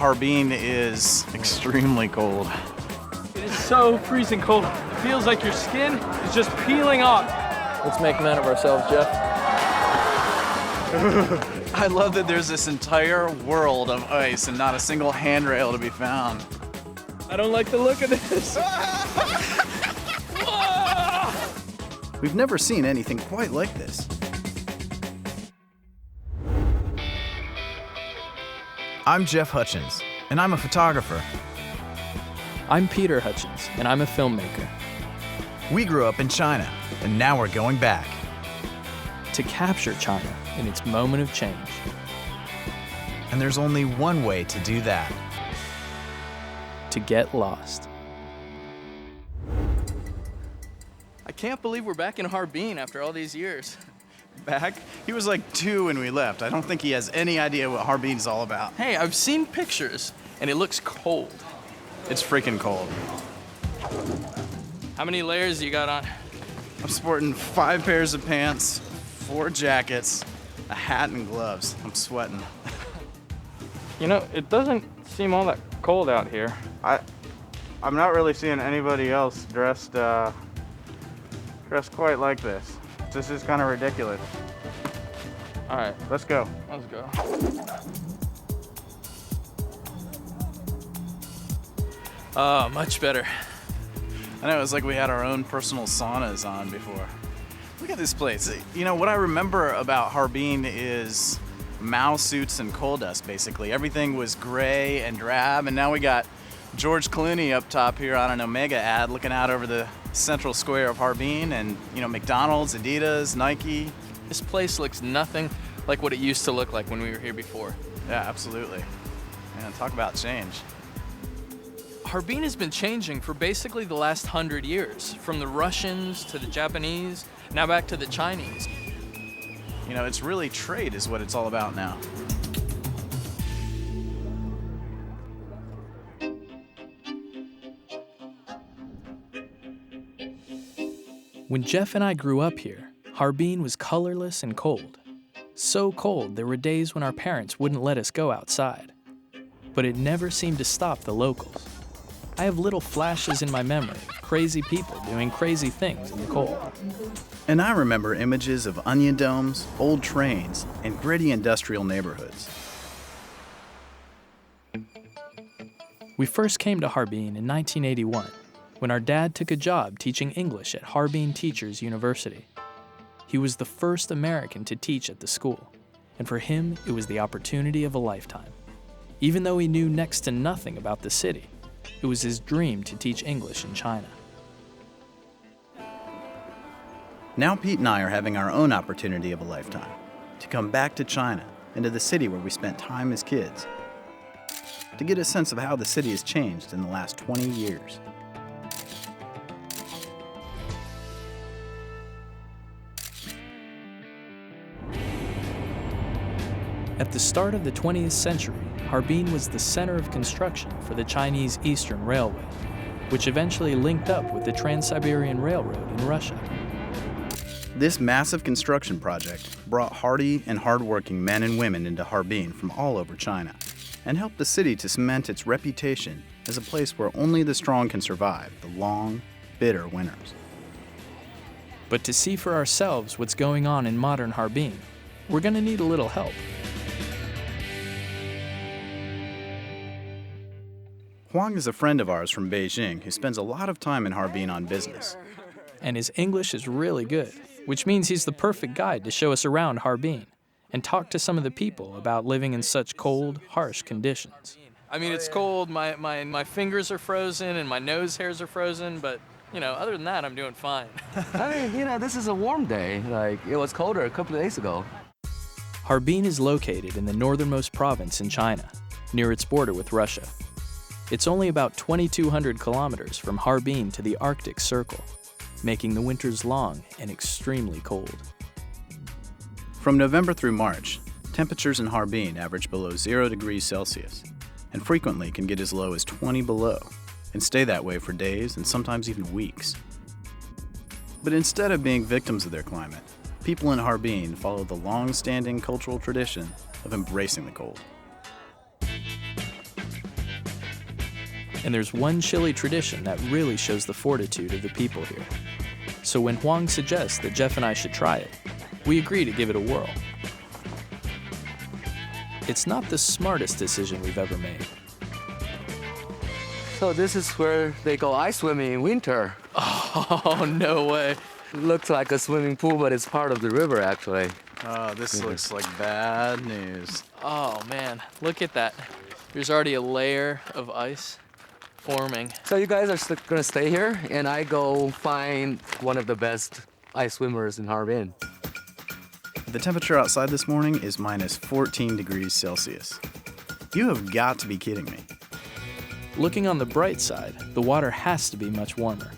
Harbin is extremely cold. It is so freezing cold. It feels like your skin is just peeling off. Let's make men of ourselves, Jeff. I love that there's this entire world of ice and not a single handrail to be found. I don't like the look of this. We've never seen anything quite like this. I'm Jeff Hutchins, and I'm a photographer. I'm Peter Hutchins, and I'm a filmmaker. We grew up in China, and now we're going back. To capture China in its moment of change. And there's only one way to do that. To get lost. I can't believe we're back in Harbin after all these years. Back? He was like 2 when we left. I don't think he has any idea what Harbin's all about. Hey, I've seen pictures, and it looks cold. It's freaking cold. How many layers you got on? I'm sporting 5 pairs of pants, 4 jackets, a hat, and gloves. I'm sweating. You know, it doesn't seem all that cold out here. I'm not really seeing anybody else dressed quite like this. This is kind of ridiculous. All right, Let's go. let's go. Oh, much better. I know, it was like we had our own personal saunas on before. Look at this place. You know, what I remember about Harbin is Mao suits and coal dust, basically. Everything was gray and drab, and now we got George Clooney up top here on an Omega ad looking out over the central square of Harbin, and, you know, McDonald's, Adidas, Nike. This place looks nothing like what it used to look like when we were here before. Yeah, absolutely. Man, talk about change. Harbin has been changing for basically the last 100 years, from the Russians to the Japanese, now back to the Chinese. You know, it's really trade is what it's all about now. When Jeff and I grew up here, Harbin was colorless and cold. So cold, there were days when our parents wouldn't let us go outside. But it never seemed to stop the locals. I have little flashes in my memory of crazy people doing crazy things in the cold. And I remember images of onion domes, old trains, and gritty industrial neighborhoods. We first came to Harbin in 1981, when our dad took a job teaching English at Harbin Teachers University. He was the first American to teach at the school, and for him, it was the opportunity of a lifetime. Even though he knew next to nothing about the city, it was his dream to teach English in China. Now Pete and I are having our own opportunity of a lifetime, to come back to China and to the city where we spent time as kids, to get a sense of how the city has changed in the last 20 years. At the start of the 20th century, Harbin was the center of construction for the Chinese Eastern Railway, which eventually linked up with the Trans-Siberian Railroad in Russia. This massive construction project brought hardy and hardworking men and women into Harbin from all over China and helped the city to cement its reputation as a place where only the strong can survive the long, bitter winters. But to see for ourselves what's going on in modern Harbin, we're going to need a little help. Huang is a friend of ours from Beijing who spends a lot of time in Harbin on business. And his English is really good, which means he's the perfect guide to show us around Harbin and talk to some of the people about living in such cold, harsh conditions. I mean, it's cold, my fingers are frozen and my nose hairs are frozen, but, you know, other than that, I'm doing fine. I mean, you know, this is a warm day. Like, it was colder a couple of days ago. Harbin is located in the northernmost province in China, near its border with Russia. It's only about 2,200 kilometers from Harbin to the Arctic Circle, making the winters long and extremely cold. From November through March, temperatures in Harbin average below 0 degrees Celsius, and frequently can get as low as 20 below, and stay that way for days and sometimes even weeks. But instead of being victims of their climate, people in Harbin follow the long-standing cultural tradition of embracing the cold. And there's one chili tradition that really shows the fortitude of the people here. So when Huang suggests that Jeff and I should try it, we agree to give it a whirl. It's not the smartest decision we've ever made. So this is where they go ice swimming in winter. Oh, no way. Looks like a swimming pool, but it's part of the river, actually. Oh, this looks like bad news. Oh, man. Look at that. There's already a layer of ice forming. So you guys are gonna stay here, and I go find one of the best ice swimmers in Harbin. The temperature outside this morning is minus 14 degrees Celsius. You have got to be kidding me. Looking on the bright side, the water has to be much warmer,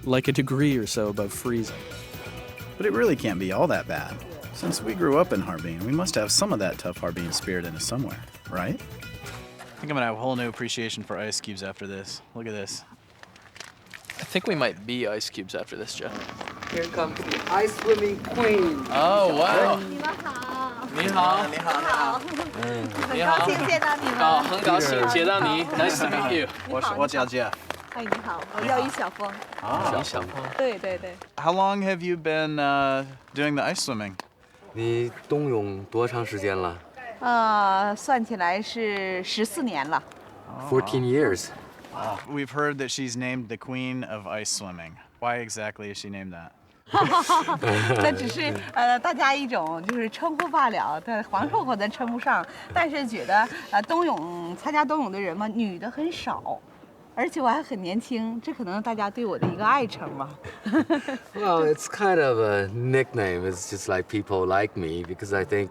like a degree or so above freezing. But it really can't be all that bad. Since we grew up in Harbin, we must have some of that tough Harbin spirit in us somewhere, right? I think I'm gonna have a whole new appreciation for ice cubes after this. Look at this. I think we might be ice cubes after this, Jeff. Here comes the ice swimming queen. Oh, wow. 你们好，你好。你好，很高兴见到你们。哦，很高兴见到你。Nice to meet you. 我叫 Jeff. 哎，你好，我叫于小峰。李小峰。对对对。 How long have you been doing the ice swimming? 你冬泳多长时间了？算起来是14年了。 14 years. We've heard that she's named the queen of ice swimming. Why exactly is she named that? 那只是大家一种就是称呼罢了，但皇后可能称不上，但是觉得参加冬泳的人嘛，女的很少，而且我还很年轻，这可能大家对我的一个爱称吧。 Well, it's kind of a nickname. It's just like people like me because I think,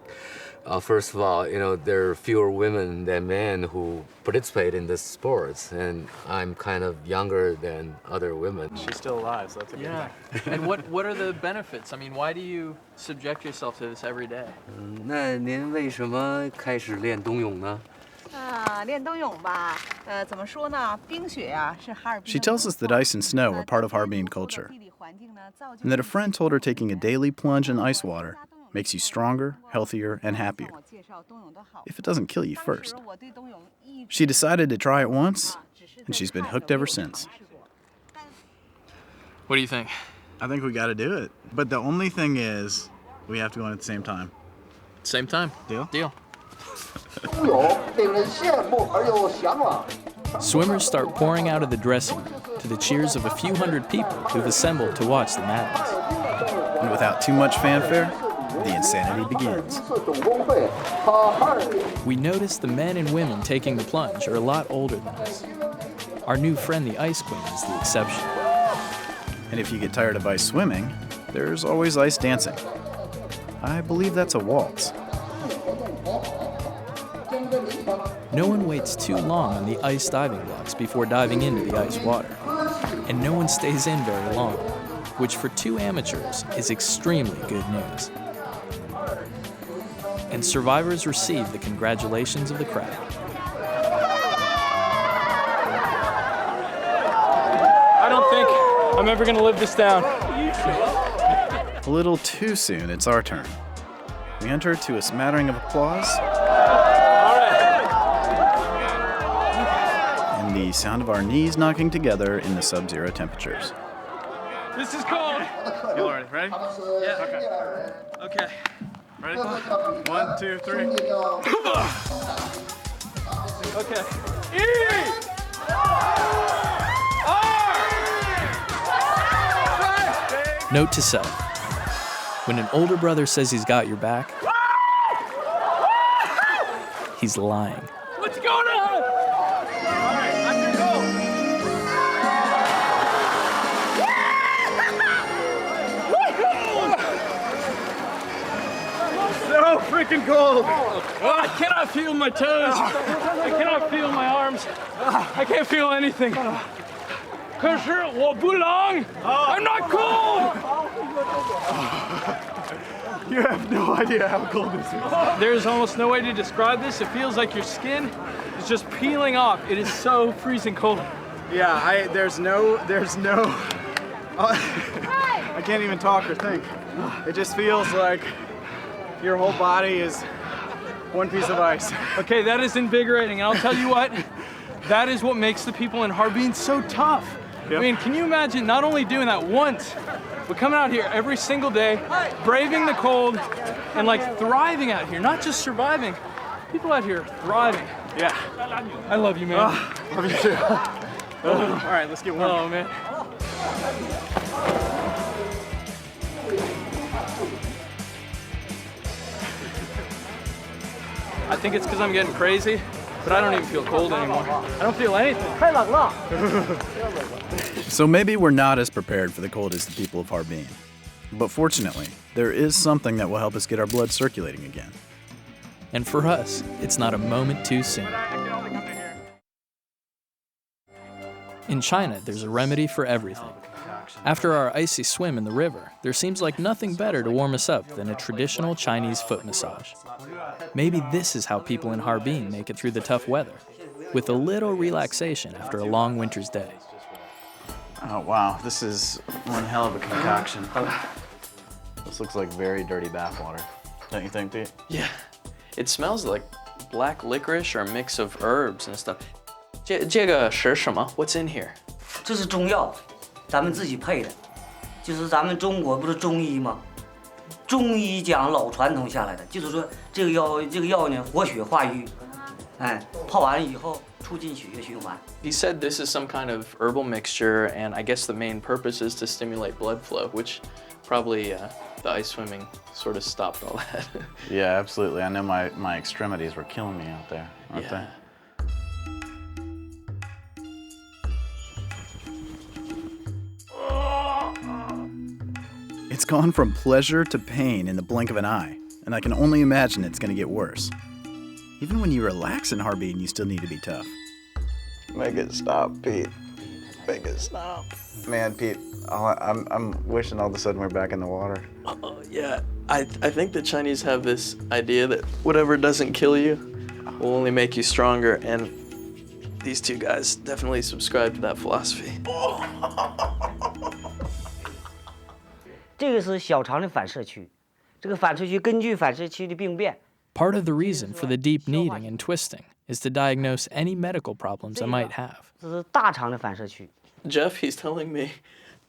first of all, you know, there are fewer women than men who participate in this sports, and I'm kind of younger than other women. She's still alive, so that's a good Yeah. thing. And what are the benefits? I mean, why do you subject yourself to this every day? 那您为什么开始练冬泳呢？练冬泳吧，怎么说呢？冰雪呀，是哈尔滨。 She tells us that ice and snow are part of Harbin culture, and that a friend told her taking a daily plunge in ice water makes you stronger, healthier, and happier, if it doesn't kill you first. She decided to try it once, and she's been hooked ever since. What do you think? I think we gotta do it. But the only thing is, we have to go in at the same time. Same time. Deal? Deal. Swimmers start pouring out of the dressing room to the cheers of a few hundred people who've assembled to watch the madness. And without too much fanfare, the insanity begins. We notice the men and women taking the plunge are a lot older than us. Our new friend, the Ice Queen, is the exception. And if you get tired of ice swimming, there's always ice dancing. I believe that's a waltz. No one waits too long on the ice diving blocks before diving into the ice water. And no one stays in very long, which for two amateurs is extremely good news. And survivors receive the congratulations of the crowd. I don't think I'm ever gonna live this down. A little too soon, it's our turn. We enter to a smattering of applause. And the sound of our knees knocking together in the sub-zero temperatures. This is cold. You ready? Ready? Yeah. Okay. Ready? 1, 2, 3. Okay. Note to self: when an older brother says he's got your back, he's lying. What's going on? All right, I can go. So freaking cold! I cannot feel my toes. I cannot feel my arms. I can't feel anything. 可是我不冷. I'm not cold. You have no idea how cold this is. There's almost no way to describe this. It feels like your skin is just peeling off. It is so freezing cold. Yeah, there's no, I can't even talk or think. It just feels like your whole body is one piece of ice. Okay, that is invigorating. And I'll tell you what, That is what makes the people in Harbin so tough. Yep. I mean, can you imagine not only doing that once, but coming out here every single day, braving the cold, and like thriving out here, not just surviving. People out here thriving. Yeah. I love you, man. Love you too. All right, let's get warm. Oh, man. I think it's because I'm getting crazy, but I don't even feel cold anymore. I don't feel anything. So maybe we're not as prepared for the cold as the people of Harbin. But fortunately, there is something that will help us get our blood circulating again. And for us, it's not a moment too soon. In China, there's a remedy for everything. After our icy swim in the river, there seems like nothing better to warm us up than a traditional Chinese foot massage. Maybe this is how people in Harbin make it through the tough weather, with a little relaxation after a long winter's day. Oh, wow. This is one hell of a concoction. This looks like very dirty bathwater. Don't you think, Pete? Yeah, it smells like black licorice or a mix of herbs and stuff. 这个是什么? What's in here? 这是中药，咱们自己配的，就是咱们中国不是中医吗？中医讲老传统下来的，就是说这个药呢活血化瘀，哎，泡完以后促进血液循环。 He said this is some kind of herbal mixture, and I guess the main purpose is to stimulate blood flow, which probably the ice swimming sort of stopped all that. Yeah, absolutely. I know my extremities were killing me out there, aren't they? It's gone from pleasure to pain in the blink of an eye, and I can only imagine it's going to get worse. Even when you relax in Harbin, you still need to be tough. Make it stop, Pete. Make it stop. Man, Pete, I'm wishing all of a sudden we're back in the water. Yeah, I think the Chinese have this idea that whatever doesn't kill you will only make you stronger, and these two guys definitely subscribe to that philosophy. 这个是小肠的反射区，这个反射区根据反射区的病变。 Part of the reason for the deep kneading and twisting is to diagnose any medical problems I might have. 这是大肠的反射区。 Jeff, he's telling me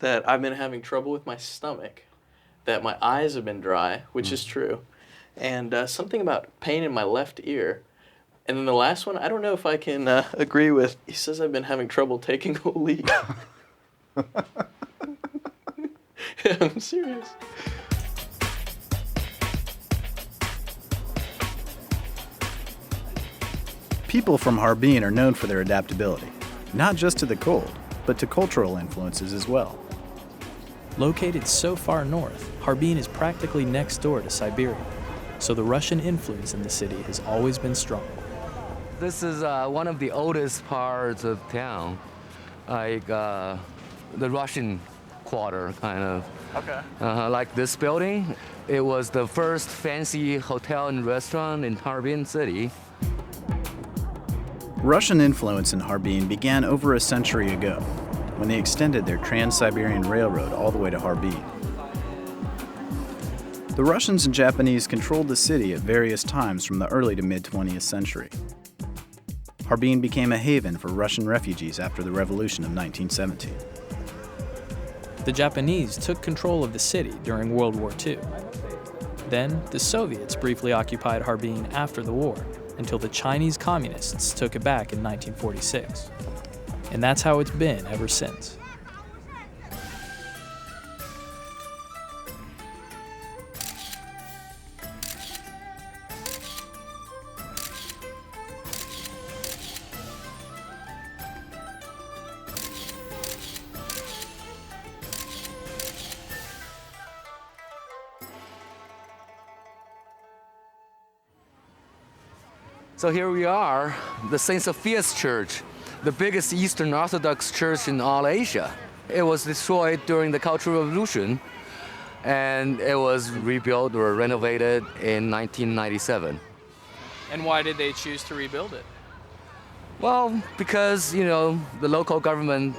that I've been having trouble with my stomach, that my eyes have been dry, which is true, and something about pain in my left ear. And then the last one, I don't know if I can agree with. He says I've been having trouble taking a leak. I'm serious. People from Harbin are known for their adaptability, not just to the cold, but to cultural influences as well. Located so far north, Harbin is practically next door to Siberia, so the Russian influence in the city has always been strong. This is one of the oldest parts of town, like the Russian quarter, kind of. Okay. Like this building, it was the first fancy hotel and restaurant in Harbin city. Russian influence in Harbin began over a century ago, when they extended their Trans-Siberian Railroad all the way to Harbin. The Russians and Japanese controlled the city at various times from the early to mid-20th century. Harbin became a haven for Russian refugees after the Revolution of 1917. The Japanese took control of the city during World War II. Then, the Soviets briefly occupied Harbin after the war, until the Chinese communists took it back in 1946. And that's how it's been ever since. So here we are, the St. Sophia's Church, the biggest Eastern Orthodox church in all Asia. It was destroyed during the Cultural Revolution, and it was rebuilt or renovated in 1997. And why did they choose to rebuild it? Well, because, the local government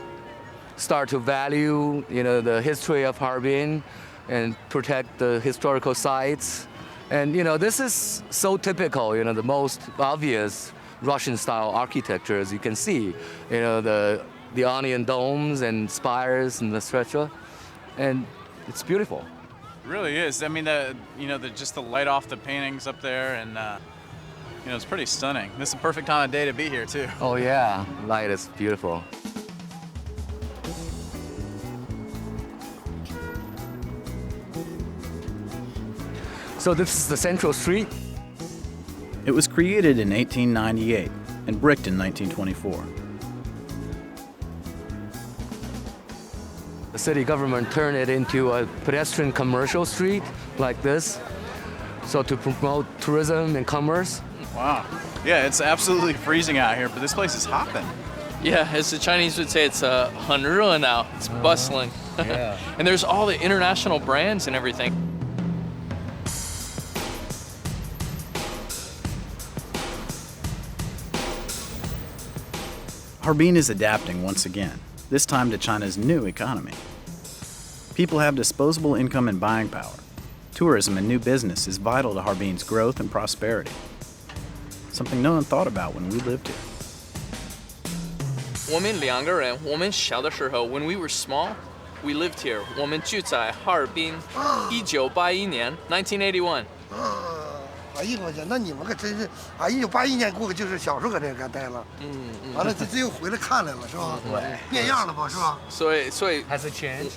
started to value, the history of Harbin and protect the historical sites. And, this is so typical, the most obvious Russian-style architecture, as you can see. You know, the onion domes and spires and etc. And it's beautiful. It really is. I mean, just the light off the paintings up there, and it's pretty stunning. This is a perfect time of day to be here too. Oh yeah, light is beautiful. So this is the central street. It was created in 1898 and bricked in 1924. The city government turned it into a pedestrian commercial street like this, so to promote tourism and commerce. Wow. Yeah, it's absolutely freezing out here, but this place is hopping. Yeah, as the Chinese would say, it's 很热闹. It's bustling. Yeah. And there's all the international brands and everything. Harbin is adapting once again, this time to China's new economy. People have disposable income and buying power. Tourism and new business is vital to Harbin's growth and prosperity. Something no one thought about when we lived here. 我们两个人，我们小的时候 when we were small, we lived here. 我们住在哈尔滨，1981年，1981. 哎呀，我讲，那你们可真是，1981年过就是小时候搁这嘎待了，完了这又回来看来了，是吧？对，变样了吧，是吧？所以 Has it changed?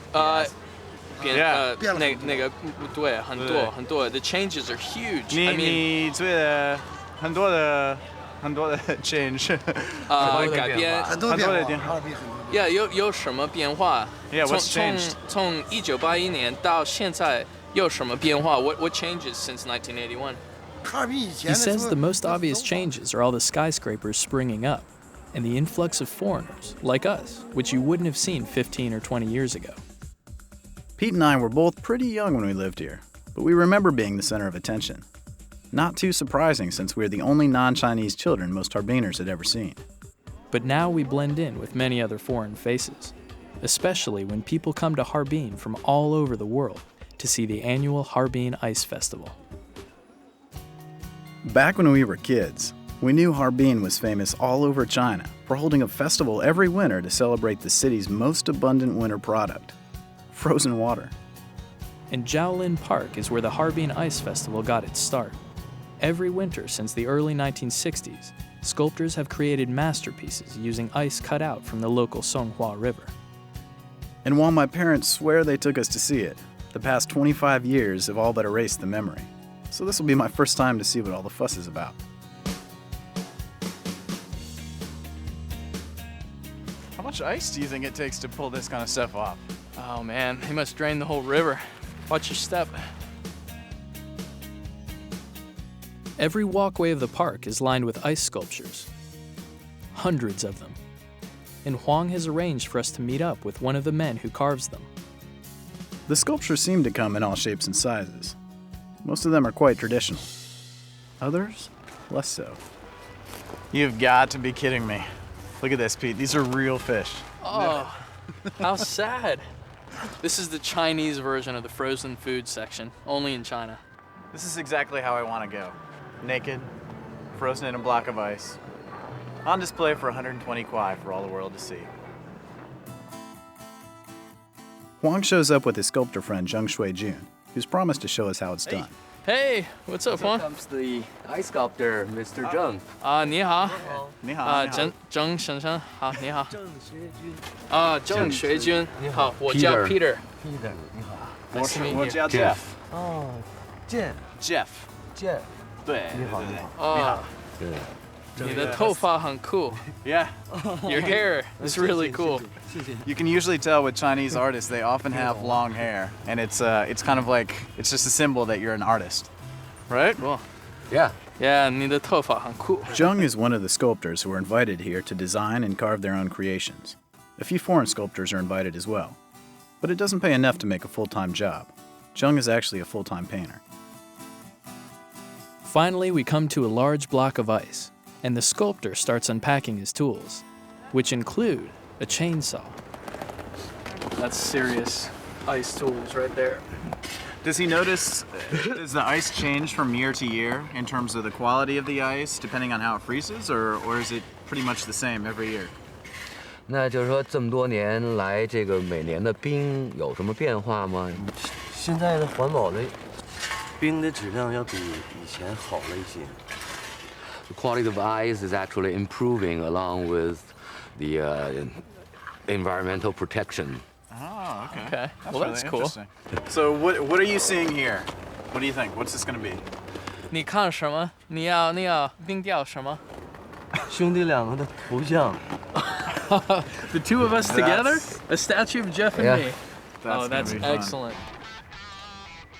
那个对，很多 the changes are huge. 你觉得很多的 change 改变很多变化，哈尔滨很多。Yeah, 有什么变化 Yeah, what's changed? 从1981年到现在有什么变化 What changes since 1981? He says the most obvious changes are all the skyscrapers springing up and the influx of foreigners, like us, which you wouldn't have seen 15 or 20 years ago. Pete and I were both pretty young when we lived here, but we remember being the center of attention. Not too surprising since we're the only non-Chinese children most Harbiners had ever seen. But now we blend in with many other foreign faces, especially when people come to Harbin from all over the world to see the annual Harbin Ice Festival. Back when we were kids, we knew Harbin was famous all over China for holding a festival every winter to celebrate the city's most abundant winter product, frozen water. And Jiaolin Park is where the Harbin Ice Festival got its start. Every winter since the early 1960s, sculptors have created masterpieces using ice cut out from the local Songhua River. And while my parents swear they took us to see it, the past 25 years have all but erased the memory. So this will be my first time to see what all the fuss is about. How much ice do you think it takes to pull this kind of stuff off? Oh man, he must drain the whole river. Watch your step. Every walkway of the park is lined with ice sculptures. Hundreds of them. And Huang has arranged for us to meet up with one of the men who carves them. The sculptures seem to come in all shapes and sizes. Most of them are quite traditional. Others, less so. You've got to be kidding me. Look at this, Pete. These are real fish. Oh, how sad. This is the Chinese version of the frozen food section, only in China. This is exactly how I want to go. Naked, frozen in a block of ice. On display for 120 kwai for all the world to see. Huang shows up with his sculptor friend Zheng Shuijun, who's promised to show us how it's done. Hey, what's up, Huang? Here comes the ice sculptor, Mr. Zheng. 你好。你好。郑先生，好，你好。郑学军，你好，我叫 Peter。 Peter， 你好。 Nice to meet you. 我叫 Jeff。 哦，Jeff。 Jeff。 对。你好，你好。哦，你的头发很酷。 Yeah. Your hair is really cool. You can usually tell with Chinese artists, they often have long hair, and it's kind of like, it's just a symbol that you're an artist, right? Cool. Yeah. Yeah, 你的头发很酷。 Zheng is one of the sculptors who are invited here to design and carve their own creations. A few foreign sculptors are invited as well. But it doesn't pay enough to make a full-time job. Zheng is actually a full-time painter. Finally, we come to a large block of ice, and the sculptor starts unpacking his tools, which include a chainsaw. That's serious ice tools right there. Does he notice, does the ice change from year to year in terms of the quality of the ice, depending on how it freezes, or is it pretty much the same every year? 那就是说这么多年来，这个每年的冰有什么变化吗？现在的环保的冰的质量要比以前好了一些。The quality of ice is actually improving along with the environmental protection. Oh, okay. Okay. That's Well, that's really cool. interesting. So what are you seeing here? What do you think? What's this going to be? 你看什么？你要冰雕什么？兄弟两个的头像。The two of us together? A statue of Jeff and Yeah. me. That's That's gonna be fun. excellent.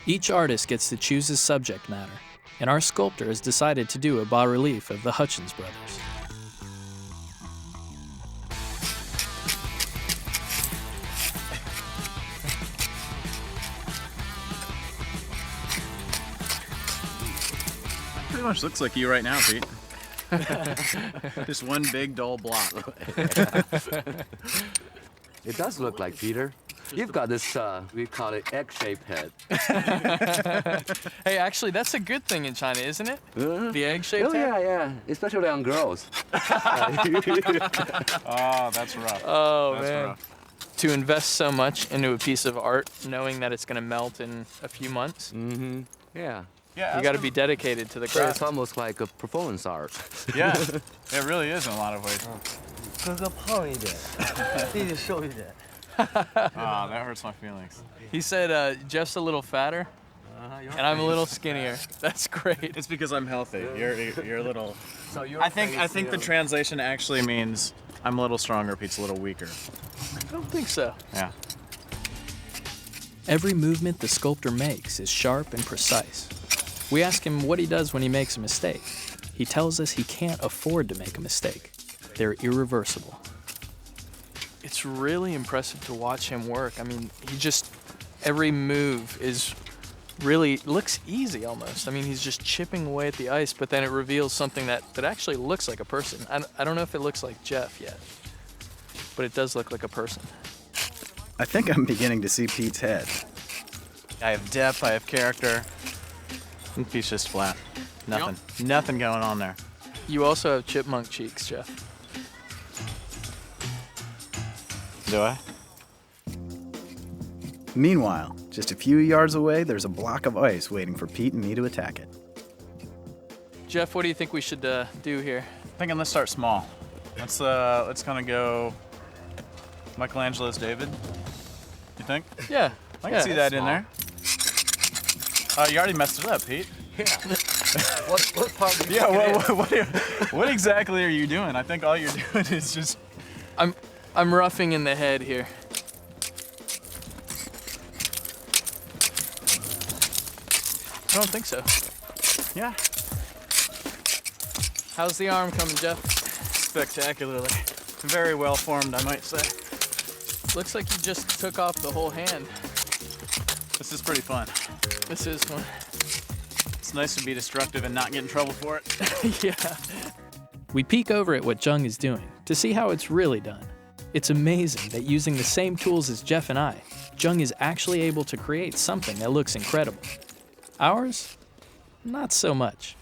Each artist gets to choose his subject matter, and our sculptor has decided to do a bas-relief of the Hutchins brothers. Pretty much looks like you right now, Pete. Just one big dull block. It does look like Peter. You've got this, we call it egg-shaped head. Hey, actually, that's a good thing in China, isn't it? The egg-shaped Oh, head? yeah, especially on girls. Oh, that's rough. Oh, That's man. rough. To invest so much into a piece of art, knowing that it's going to melt in a few months, Mm-hmm. Yeah. Yeah, you got to be dedicated to the So it's craft. almost like a performance art. Yeah, it really is in a lot of ways. 哥哥胖一点，弟弟瘦一点。 Oh, that hurts my feelings. He said Jeff's a little fatter, and I'm a little skinnier. That's great. It's because I'm healthy. You're a little. So your I think the translation actually means I'm a little stronger. Pete's a little weaker. I don't think so. Yeah. Every movement the sculptor makes is sharp and precise. We ask him what he does when he makes a mistake. He tells us he can't afford to make a mistake. They're irreversible. It's really impressive to watch him work. I mean, every move is really, looks easy almost. I mean, he's just chipping away at the ice, but then it reveals something that actually looks like a person. I don't know if it looks like Jeff yet, but it does look like a person. I think I'm beginning to see Pete's head. I have depth. I have character. And Pete's just flat. Nothing. Nothing going on there. You also have chipmunk cheeks, Jeff. Do I? Meanwhile, just a few yards away, there's a block of ice waiting for Pete and me to attack it. Jeff, what do you think we should do here? Thinking let's start small. Let's kind of go Michelangelo's David. You think? Yeah. I can see that in there. You already messed it up, Pete. What part? What exactly are you doing? I think all you're doing is just. I'm roughing in the head here. I don't think so. Yeah. How's the arm coming, Jeff? Spectacularly. Very well formed, I might say. Looks like you just took off the whole hand. This is pretty fun. This is fun. It's nice to be destructive and not get in trouble for it. Yeah. We peek over at what Jung is doing to see how it's really done. It's amazing that using the same tools as Jeff and I, Jung is actually able to create something that looks incredible. Ours? Not so much.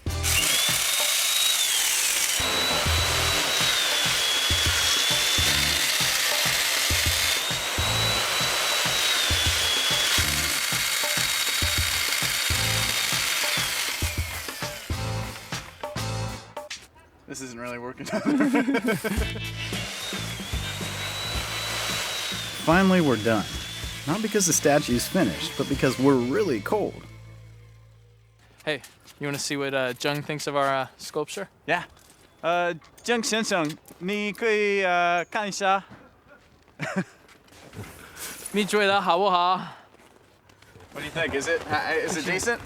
This isn't really working. Finally, we're done. Not because the statue's finished, but because we're really cold. Hey, you want to see what Jung thinks of our sculpture? Yeah. Jung 先生，你可以看一下。你觉得好不好？ What do you think? Is it decent?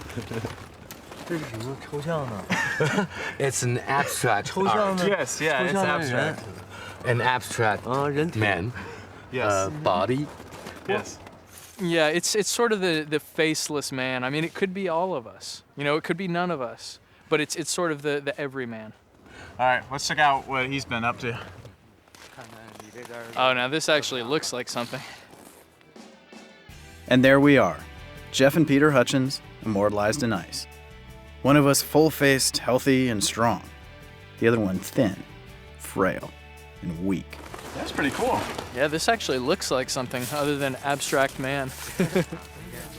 这是什么抽象呢？ It's an abstract 抽象 art. 的 Yes, yeah, 抽 it's 象的人 abstract. An abstract 啊，人体 man, Yes. body. Yes. Yeah, it's sort of the faceless man. I mean, it could be all of us. You know, it could be none of us. But it's sort of the everyman. All right, let's check out what he's been up to. Oh, now this actually looks like something. And there we are. Jeff and Peter Hutchins, immortalized in ice. One of us full-faced, healthy, and strong. The other one thin, frail, and weak. That's pretty cool. Yeah, this actually looks like something other than abstract man.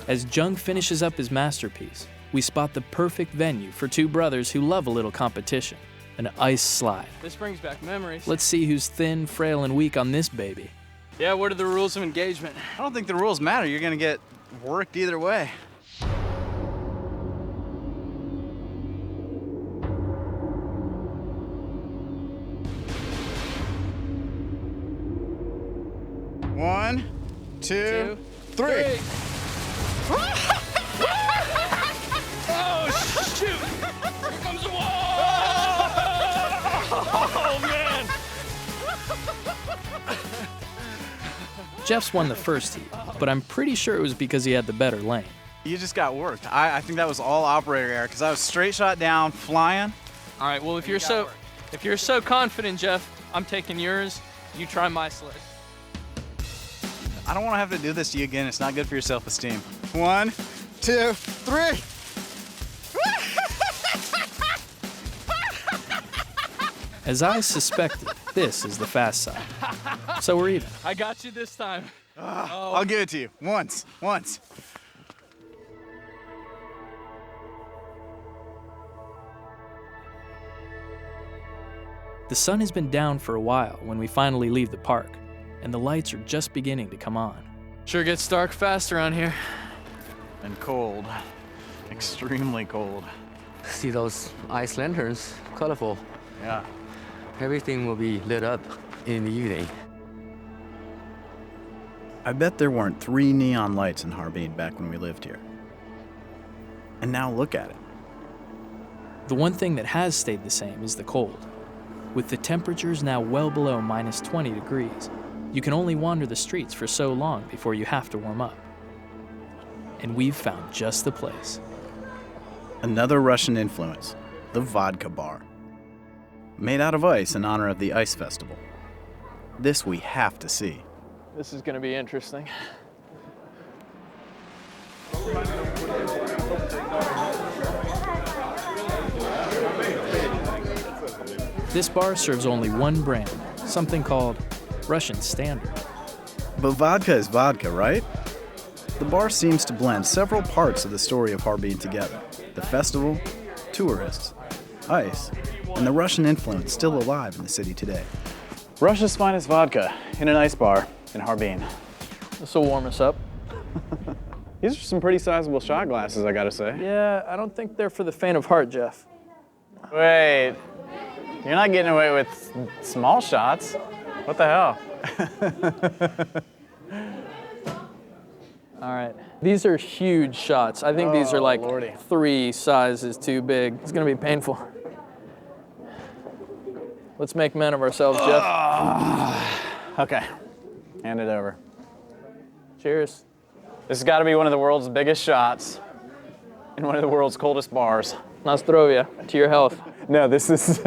As Jung finishes up his masterpiece, we spot the perfect venue for two brothers who love a little competition, an ice slide. This brings back memories. Let's see who's thin, frail, and weak on this baby. Yeah, what are the rules of engagement? I don't think the rules matter. You're gonna get worked either way. One, two, three. Oh, shoot! Here comes the wall! Oh, man! Jeff's won the first heat, but I'm pretty sure it was because he had the better lane. You just got worked. I think that was all operator error because I was straight shot down, flying. All right, well, if you're so confident, Jeff, I'm taking yours. You try my sled. I don't want to have to do this to you again. It's not good for your self-esteem. One, two, three. As I suspected, this is the fast side. So we're even. I got you this time. I'll give it to you. Once. The sun has been down for a while when we finally leave the park, and the lights are just beginning to come on. Sure gets dark fast around here. And cold. Extremely cold. See those ice lanterns? Colorful. Yeah. Everything will be lit up in the evening. I bet there weren't 3 neon lights in Harbin back when we lived here. And now look at it. The one thing that has stayed the same is the cold. With the temperatures now well below minus 20 degrees, you can only wander the streets for so long before you have to warm up. And we've found just the place. Another Russian influence, the vodka bar. Made out of ice in honor of the ice festival. This we have to see. This is going to be interesting. This bar serves only one brand, something called Russian Standard. But vodka is vodka, right? The bar seems to blend several parts of the story of Harbin together. The festival, tourists, ice, and the Russian influence still alive in the city today. Russia's finest vodka in an ice bar in Harbin. This will warm us up. These are some pretty sizable shot glasses, I gotta say. Yeah, I don't think they're for the faint of heart, Jeff. Wait, you're not getting away with small shots. What the hell? All right. These are huge shots. I think these are like Lordy. 3 sizes too big. It's going to be painful. Let's make men of ourselves, Jeff. Okay, hand it over. Cheers. This has got to be one of the world's biggest shots in one of the world's coldest bars. Nostrovia, to your health. No, this is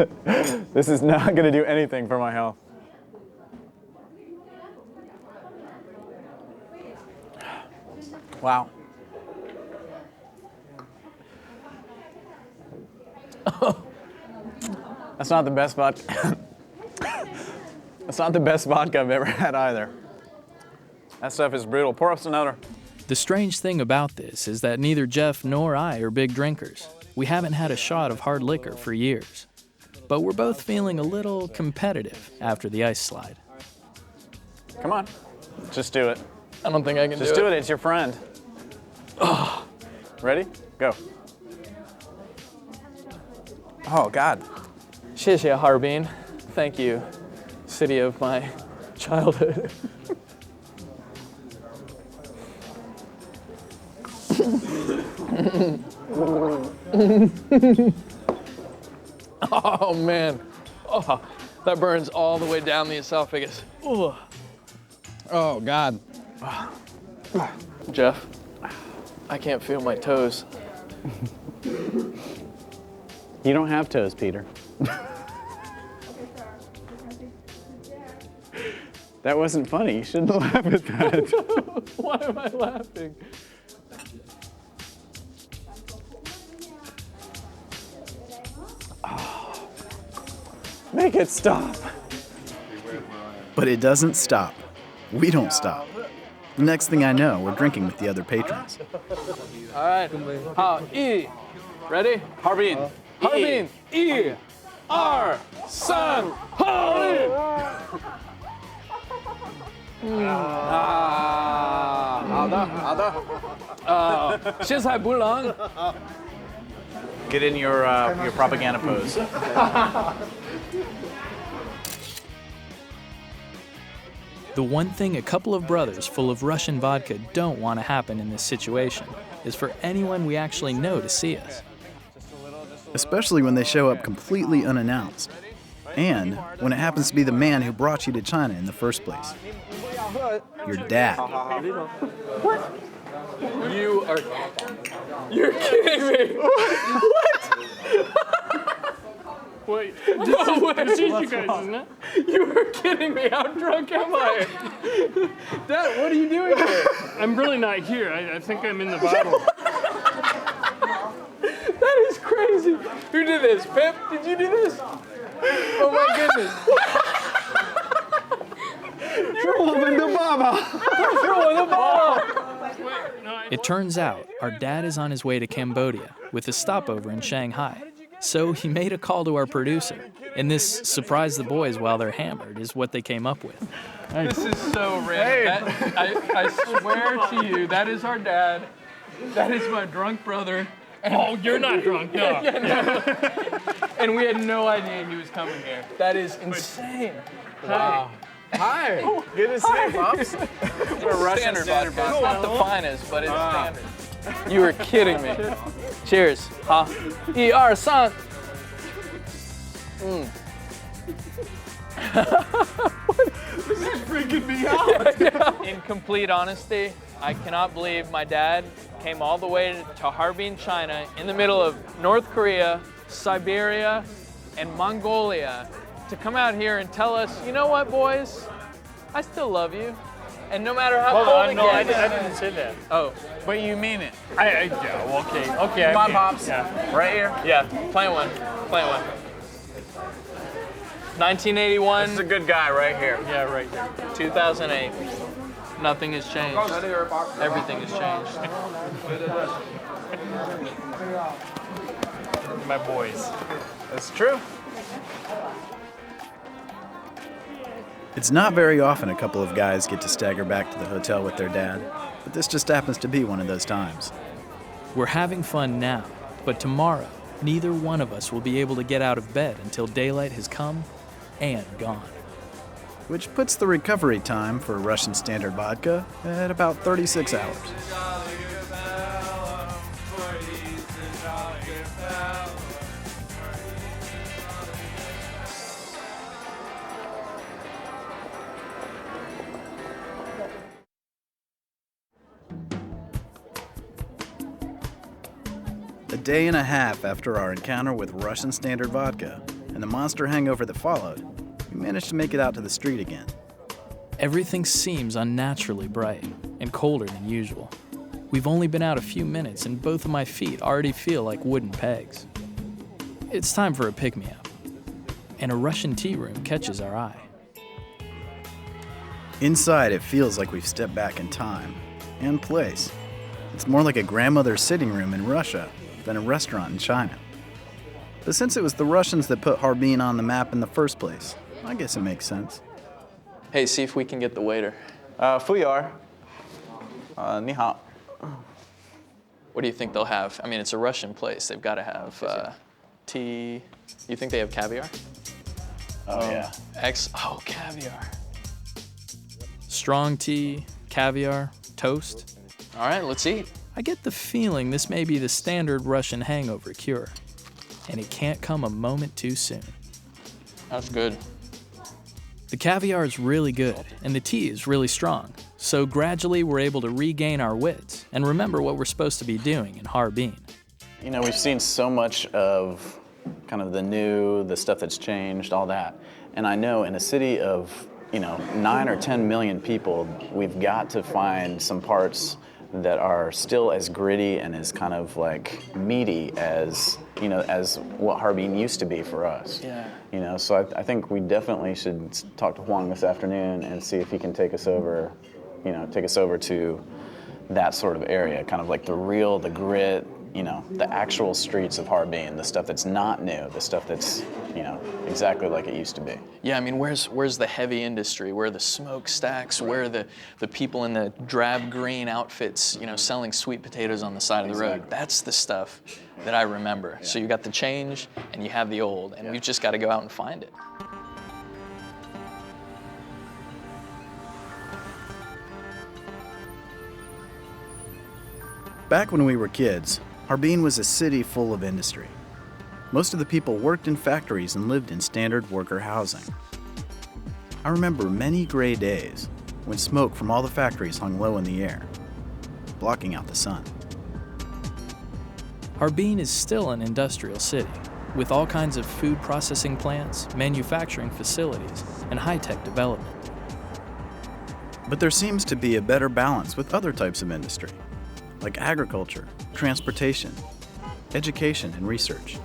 not going to do anything for my health. Wow. That's not the best vodka. That's not the best vodka I've ever had either. That stuff is brutal. Pour us another. The strange thing about this is that neither Jeff nor I are big drinkers. We haven't had a shot of hard liquor for years. But we're both feeling a little competitive after the ice slide. Come on, just do it. I don't think I can Just do it. It's your friend. Oh. Ready? Go. Oh, God. 谢谢 Harbin. Thank you, city of my childhood. Oh, man. Oh, that burns all the way down the esophagus. Oh, Oh, God. Jeff, I can't feel my toes. You don't have toes, Peter. That wasn't funny. You shouldn't laugh at that. Why am I laughing? Make it stop. But it doesn't stop. We don't stop. The next thing I know, we're drinking with the other patrons. All right. Ready? Harbin. Harbin. 1, 2, 3, Harbin. Get in your propaganda pose. The one thing a couple of brothers full of Russian vodka don't want to happen in this situation is for anyone we actually know to see us. Especially when they show up completely unannounced. And when it happens to be the man who brought you to China in the first place. Your dad. You're kidding me. What? Wait. This is you guys, isn't it? You were kidding me. How drunk am I? Dad, what are you doing here? I'm really not here. I think I'm in the bottle. That is crazy. Who did this? Pip, did you do this? Oh my goodness. It turns out our dad is on his way to Cambodia with a stopover in Shanghai. So he made a call to our producer, and this surprise the boys while they're hammered is what they came up with. This is so random. I swear to you, that is our dad. That is my drunk brother. Oh, you're not drunk, no. And we had no idea he was coming here. That is insane. Wow. Hi. Good to see you, Pops. We're Russian standard vodka. It's not the finest, but it's standard. You were kidding me. Cheers. 好，1、2、3。This is freaking me out. In complete honesty, I cannot believe my dad came all the way to Harbin, China, in the middle of North Korea, Siberia, and Mongolia to come out here and tell us, you know what, boys? I still love you. And no matter how cold it gets... I didn't say that. Oh. But you mean it. Yeah, well, okay. Come on, Pops. Yeah. Right here. Yeah, plant one. 1981. This is a good guy right here. Yeah, right here. 2008. Nothing has changed. Everything has changed. My boys. That's true. It's not very often a couple of guys get to stagger back to the hotel with their dad, but this just happens to be one of those times. We're having fun now, but tomorrow, neither one of us will be able to get out of bed until daylight has come and gone. Which puts the recovery time for Russian standard vodka at about 36 hours. A day and a half after our encounter with Russian standard vodka and the monster hangover that followed, we managed to make it out to the street again. Everything seems unnaturally bright and colder than usual. We've only been out a few minutes and both of my feet already feel like wooden pegs. It's time for a pick-me-up, and a Russian tea room catches our eye. Inside, it feels like we've stepped back in time and place. It's more like a grandmother's sitting room in Russia than a restaurant in China. But since it was the Russians that put Harbin on the map in the first place, I guess it makes sense. Hey, see if we can get the waiter. 服务员，你好。 What do you think they'll have? I mean, it's a Russian place. They've got to have tea. You think they have caviar? Oh, yeah. Caviar. Strong tea, caviar, toast. All right, let's eat. I get the feeling this may be the standard Russian hangover cure, and it can't come a moment too soon. That's good. The caviar is really good, and the tea is really strong, so gradually we're able to regain our wits and remember what we're supposed to be doing in Harbin. You know, we've seen so much of kind of the stuff that's changed, all that. And I know in a city of, 9 or 10 million people, we've got to find some parts that are still as gritty and as kind of like meaty as, you know, as what Harbin used to be for us. Yeah. You know, so I think we definitely should talk to Huang this afternoon and see if he can take us over, you know, take us over to that sort of area, kind of like the grit, you know, the actual streets of Harbin, the stuff that's not new, the stuff that's, you know, exactly like it used to be. Yeah, I mean, where's the heavy industry? Where are the smokestacks? Where are the people in the drab green outfits, you know, selling sweet potatoes on the side of the road? That's the stuff that I remember. Yeah. So you got the change and you have the old, and we've just got to go out and find it. Back when we were kids, Harbin was a city full of industry. Most of the people worked in factories and lived in standard worker housing. I remember many gray days when smoke from all the factories hung low in the air, blocking out the sun. Harbin is still an industrial city, with all kinds of food processing plants, manufacturing facilities, and high-tech development. But there seems to be a better balance with other types of industry, like agriculture, transportation, education, and research.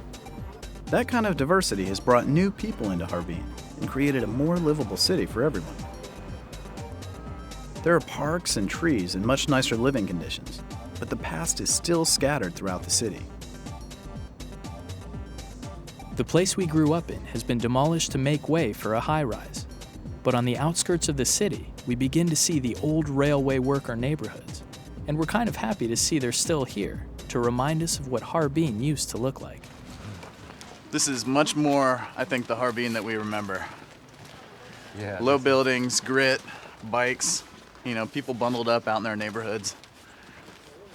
That kind of diversity has brought new people into Harbin and created a more livable city for everyone. There are parks and trees and much nicer living conditions, but the past is still scattered throughout the city. The place we grew up in has been demolished to make way for a high-rise. But on the outskirts of the city, we begin to see the old railway worker neighborhoods. And we're kind of happy to see they're still here to remind us of what Harbin used to look like. This is much more, I think, the Harbin that we remember. Yeah. Low buildings, grit, bikes, you know, people bundled up out in their neighborhoods.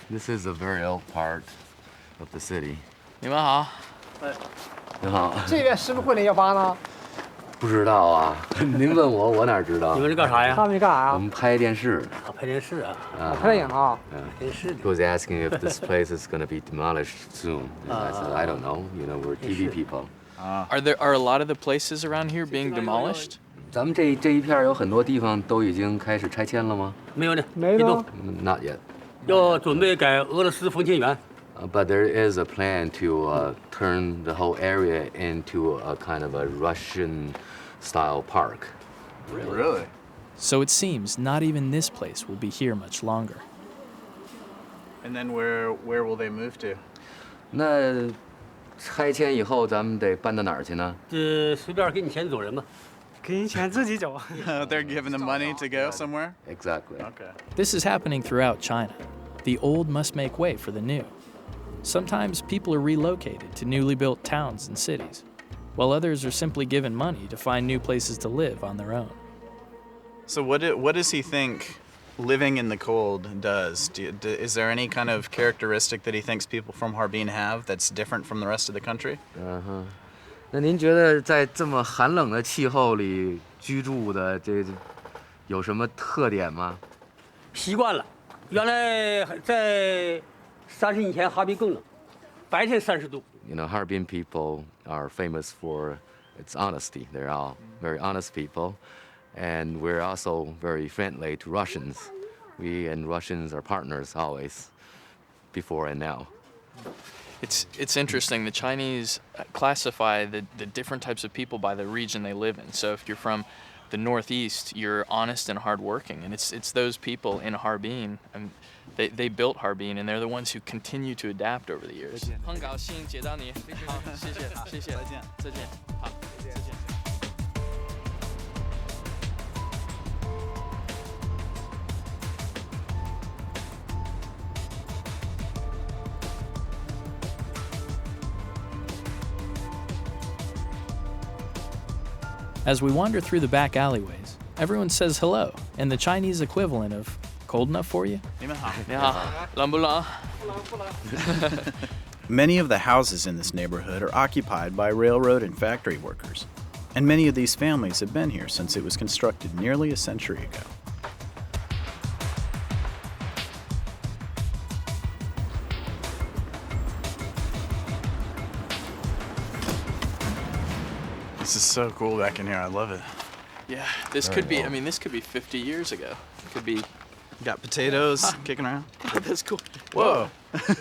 This is a very old part of the city. 你们好。你好。这边是不是会118呢？不知道啊，您问我，我哪知道？你们是干啥呀？他们干啥呀？我们拍电视。啊，拍电视啊。拍电影啊。电视。He was asking if this place is going to be demolished soon. I said, I don't know. You know, we're TV people. Are a lot of the places around here being demolished? 咱们这一片有很多地方都已经开始拆迁了吗？没有呢，没动。Not yet. 要准备改俄罗斯风情园。But there is a plan to turn the whole area into a kind of a Russian-style park. Really? So it seems not even this place will be here much longer. And then where will they move to? 那拆迁以后，咱们得搬到哪儿去呢？随便给你钱走人吧。给你钱自己走。They're giving them money to go somewhere? Exactly. Okay. This is happening throughout China. The old must make way for the new. Sometimes people are relocated to newly built towns and cities, while others are simply given money to find new places to live on their own. So what does he think living in the cold does? Is there any kind of characteristic that he thinks people from Harbin have that's different from the rest of the country? 那您觉得在这么寒冷的气候里居住的这有什么特点吗？习惯了，原来在30年前哈尔滨更冷，白天30度。You know, Harbin people are famous for its honesty. They're all very honest people, and we're also very friendly to Russians. We and Russians are partners always, before and now. It's interesting. The Chinese classify the different types of people by the region they live in. So if you're from the Northeast, you're honest and hardworking, and it's those people in Harbin, and they built Harbin, and they're the ones who continue to adapt over the years. 很高兴见到你，好，谢谢，谢谢，再见，再见，好，再见。As we wander through the back alleyways, everyone says hello, and the Chinese equivalent of cold enough for you? 你好，冷不冷？ Many of the houses in this neighborhood are occupied by railroad and factory workers, and many of these families have been here since it was constructed nearly a century ago. This is so cool back in here. I love it. Yeah, this could be. I mean, this could be 50 years ago. It could be Got potatoes kicking around. That's cool. Whoa.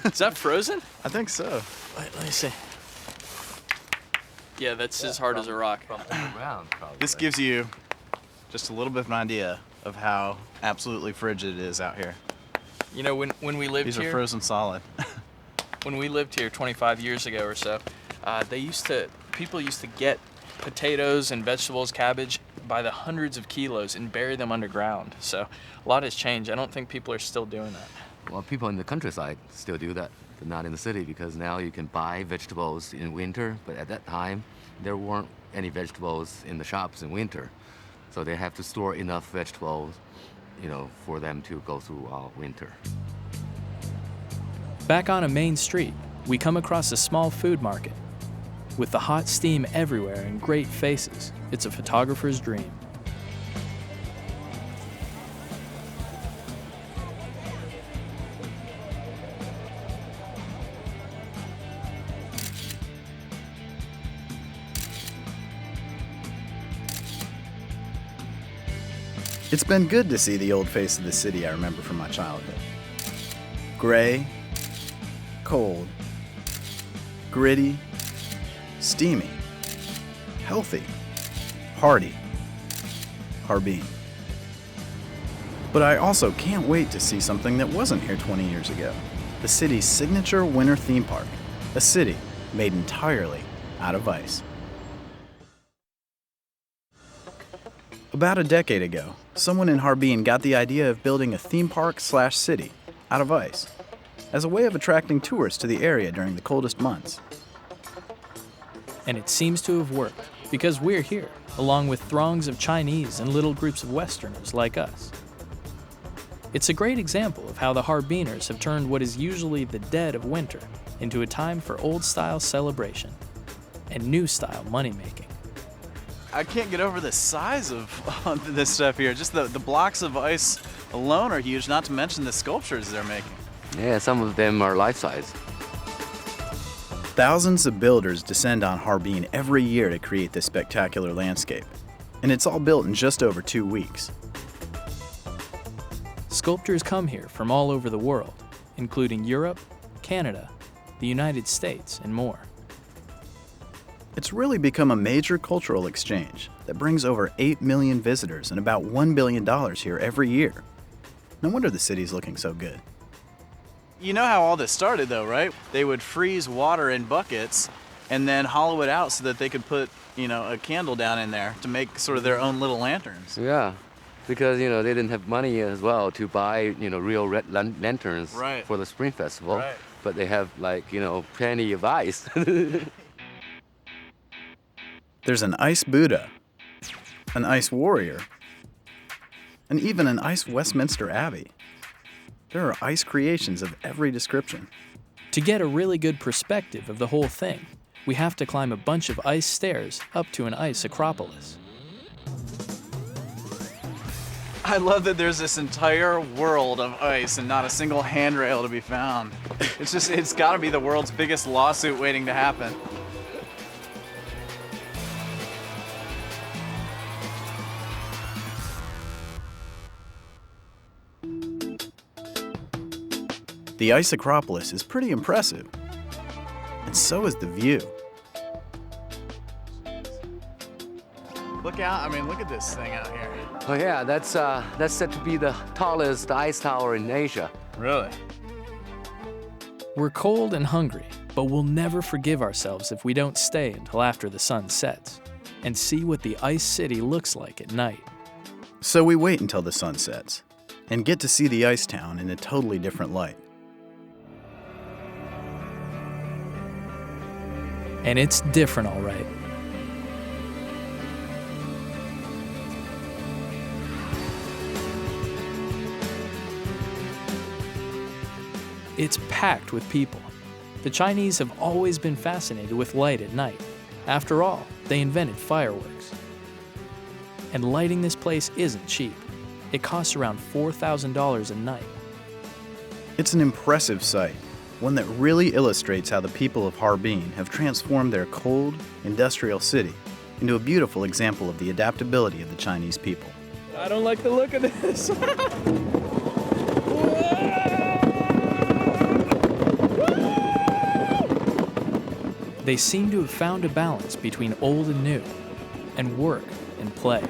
Is that frozen? I think so. Wait, let me see. Yeah, that's as hard as a rock. This gives you just a little bit of an idea of how absolutely frigid it is out here. You know, when we lived These here, are frozen solid. when we lived here 25 years ago or so, people used to get potatoes and vegetables, cabbage, by the hundreds of kilos and bury them underground. So a lot has changed. I don't think people are still doing that. Well, people in the countryside still do that, but not in the city, because now you can buy vegetables in winter, but at that time, there weren't any vegetables in the shops in winter. So they have to store enough vegetables, you know, for them to go through winter. Back on a main street, we come across a small food market. With the hot steam everywhere and great faces, it's a photographer's dream. It's been good to see the old face of the city I remember from my childhood. Gray, cold, gritty, steamy, healthy, hardy, Harbin. But I also can't wait to see something that wasn't here 20 years ago. The city's signature winter theme park, a city made entirely out of ice. About a decade ago, someone in Harbin got the idea of building a theme park/city out of ice as a way of attracting tourists to the area during the coldest months. And it seems to have worked, because we're here, along with throngs of Chinese and little groups of Westerners like us. It's a great example of how the Harbiners have turned what is usually the dead of winter into a time for old-style celebration and new-style money-making. I can't get over the size of this stuff here. Just the blocks of ice alone are huge, not to mention the sculptures they're making. Yeah, some of them are life-size. Thousands of builders descend on Harbin every year to create this spectacular landscape, and it's all built in just over 2 weeks. Sculptors come here from all over the world, including Europe, Canada, the United States, and more. It's really become a major cultural exchange that brings over 8 million visitors and about $1 billion here every year. No wonder the city's looking so good. You know how all this started though, right? They would freeze water in buckets and then hollow it out so that they could put, a candle down in there to make sort of their own little lanterns. Yeah, because, they didn't have money as well to buy, real red lanterns for the Spring Festival. Right. But they have, plenty of ice. There's an ice Buddha, an ice warrior, and even an ice Westminster Abbey. There are ice creations of every description. To get a really good perspective of the whole thing, we have to climb a bunch of ice stairs up to an ice acropolis. I love that there's this entire world of ice and not a single handrail to be found. It's gotta be the world's biggest lawsuit waiting to happen. The ice acropolis is pretty impressive, and so is the view. Look out, look at this thing out here. Oh yeah, that's said to be the tallest ice tower in Asia. Really? We're cold and hungry, but we'll never forgive ourselves if we don't stay until after the sun sets and see what the ice city looks like at night. So we wait until the sun sets and get to see the ice town in a totally different light. And it's different, all right. It's packed with people. The Chinese have always been fascinated with light at night. After all, they invented fireworks. And lighting this place isn't cheap. It costs around $4,000 a night. It's an impressive sight, one that really illustrates how the people of Harbin have transformed their cold, industrial city into a beautiful example of the adaptability of the Chinese people. I don't like the look of this. They seem to have found a balance between old and new, and work and play.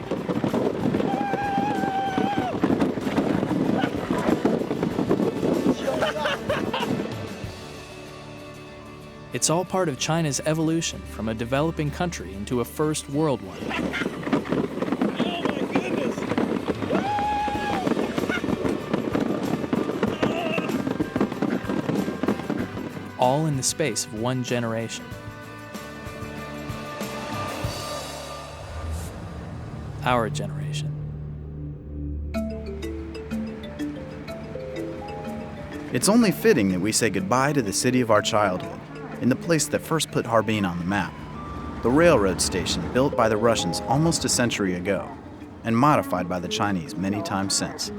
It's all part of China's evolution from a developing country into a first world one. All in the space of one generation. Our generation. It's only fitting that we say goodbye to the city of our childhood, in the place that first put Harbin on the map, the railroad station built by the Russians almost a century ago, and modified by the Chinese many times since.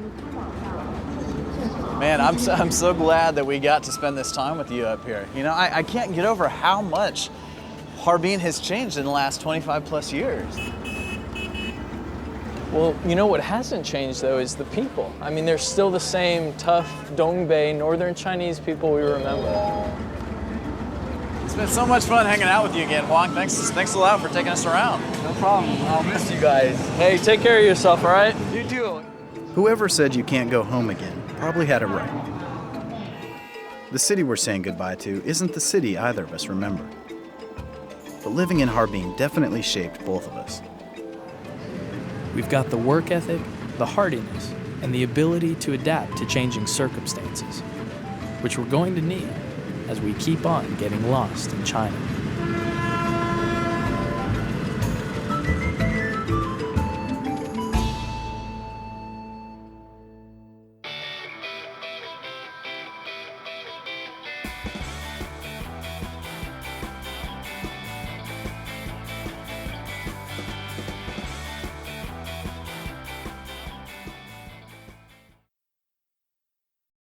Man, I'm so glad that we got to spend this time with you up here. You know, I can't get over how much Harbin has changed in the last 25 plus years. Well, you know what hasn't changed though is the people. I mean, they're still the same tough Dongbei, northern Chinese people we remember. It's been so much fun hanging out with you again, Huang. Thanks a lot for taking us around. No problem. I'll miss you guys. Hey, take care of yourself, all right? You too. Whoever said you can't go home again probably had it right. The city we're saying goodbye to isn't the city either of us remember. But living in Harbin definitely shaped both of us. We've got the work ethic, the hardiness, and the ability to adapt to changing circumstances, which we're going to need as we keep on getting lost in China.